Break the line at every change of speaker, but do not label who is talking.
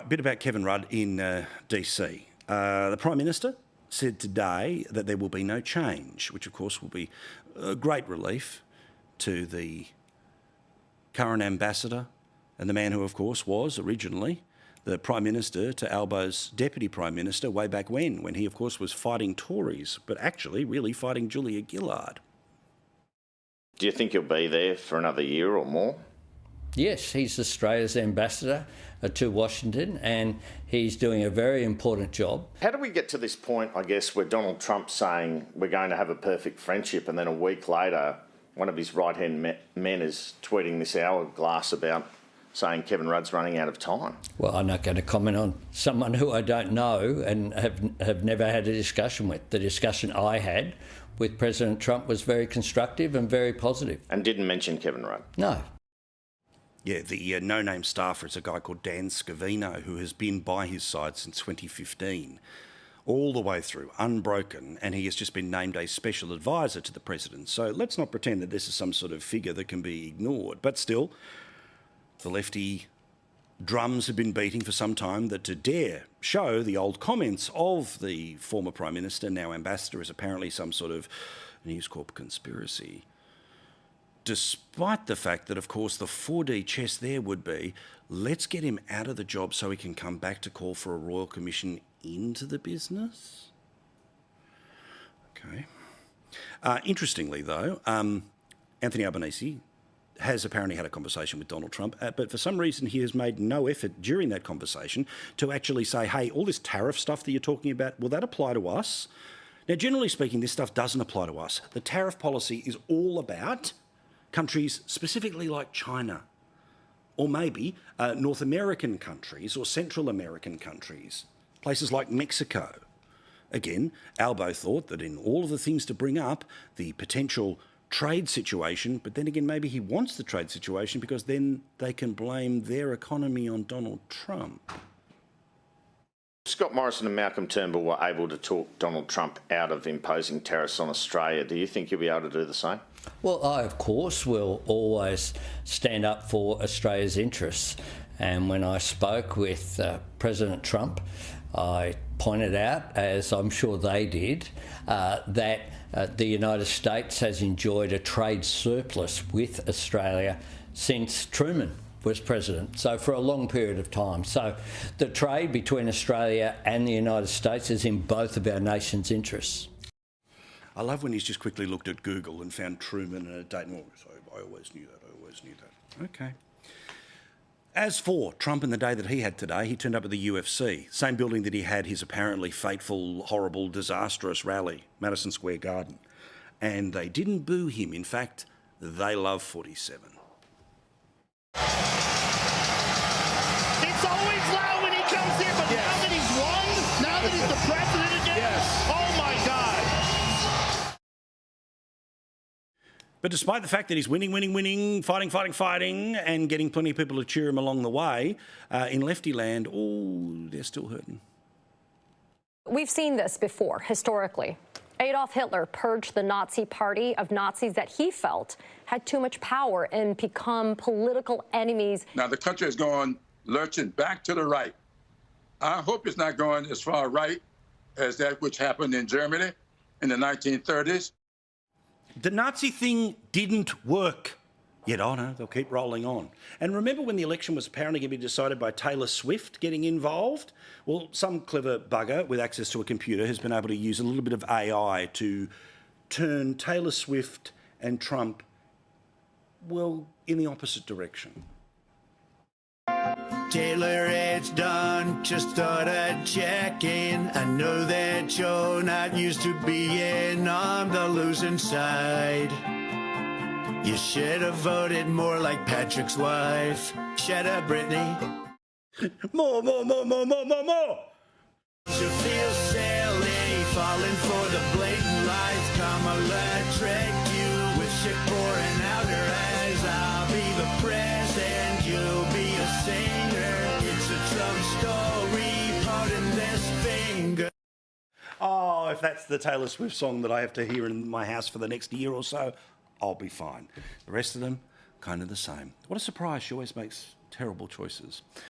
Right, bit about Kevin Rudd in DC. The Prime Minister said today that there will be no change, which of course will be a great relief to the current ambassador and the man who of course was originally the Prime Minister to Albo's Deputy Prime Minister way back when he of course was fighting Tories, but actually really fighting Julia Gillard.
Do you think he'll be there for another year or more?
Yes, he's Australia's ambassador to Washington, and he's doing a very important job.
How do we get to this point, I guess, where Donald Trump's saying we're going to have a perfect friendship, and then a week later one of his right-hand men is tweeting this hourglass about saying Kevin Rudd's running out of time?
Well, I'm not going to comment on someone who I don't know and have never had a discussion with. The discussion I had with President Trump was very constructive and very positive.
And didn't mention Kevin Rudd?
No.
Yeah, the no-name staffer is a guy called Dan Scavino, who has been by his side since 2015, all the way through, unbroken, and he has just been named a special advisor to the president. So let's not pretend that this is some sort of figure that can be ignored. But still, the lefty drums have been beating for some time that to dare show the old comments of the former Prime Minister, now Ambassador, is apparently some sort of News Corp conspiracy. Despite the fact that, of course, the 4D chess there would be, let's get him out of the job so he can come back to call for a royal commission into the business. Okay. Interestingly, though, Anthony Albanese has apparently had a conversation with Donald Trump, but for some reason he has made no effort during that conversation to actually say, hey, all this tariff stuff that you're talking about, will that apply to us? Now, generally speaking, this stuff doesn't apply to us. The tariff policy is all about countries specifically like China, or maybe North American countries or Central American countries, places like Mexico. Again, Albo thought that in all of the things to bring up, the potential trade situation, but then again, maybe he wants the trade situation because then they can blame their economy on Donald Trump.
Scott Morrison and Malcolm Turnbull were able to talk Donald Trump out of imposing tariffs on Australia. Do you think you'll be able to do the same?
Well, I, of course, will always stand up for Australia's interests. And when I spoke with President Trump, I pointed out, as I'm sure they did, that the United States has enjoyed a trade surplus with Australia since Truman was president, so for a long period of time. So the trade between Australia and the United States is in both of our nations' interests.
I love when he's just quickly looked at Google and found Truman and a date. Oh, so I always knew that. Okay. As for Trump and the day that he had today, he turned up at the UFC, same building that he had his apparently fateful, horrible, disastrous rally, Madison Square Garden. And they didn't boo him. In fact, they love 47.
It's always loud when he comes here, but yes. Now that he's won, now that he's the president again, yes. Oh my God.
But despite the fact that he's winning, fighting, and getting plenty of people to cheer him along the way, in Lefty land, they're still hurting.
We've seen this before, historically. Adolf Hitler purged the Nazi party of Nazis that he felt had too much power and become political enemies.
Now the country is going lurching back to the right. I hope it's not going as far right as that which happened in Germany in the 1930s.
The Nazi thing didn't work. Yet, no, they'll keep rolling on. And remember when the election was apparently going to be decided by Taylor Swift getting involved? Well, some clever bugger with access to a computer has been able to use a little bit of AI to turn Taylor Swift and Trump, well, in the opposite direction.
Taylor, it's done. Just thought I'd check in. I know that you're not used to being on the losing side. You should have voted more like Patrick's wife. Shut up, Brittany.
More.
You feel silly, falling for the blatant lies. Kamala tricked you with shit pouring out her eyes. I'll be the president, you'll be a singer. It's a Trump story, pardon this finger.
Oh, if that's the Taylor Swift song that I have to hear in my house for the next year or so, I'll be fine. The rest of them, kind of the same. What a surprise. She always makes terrible choices.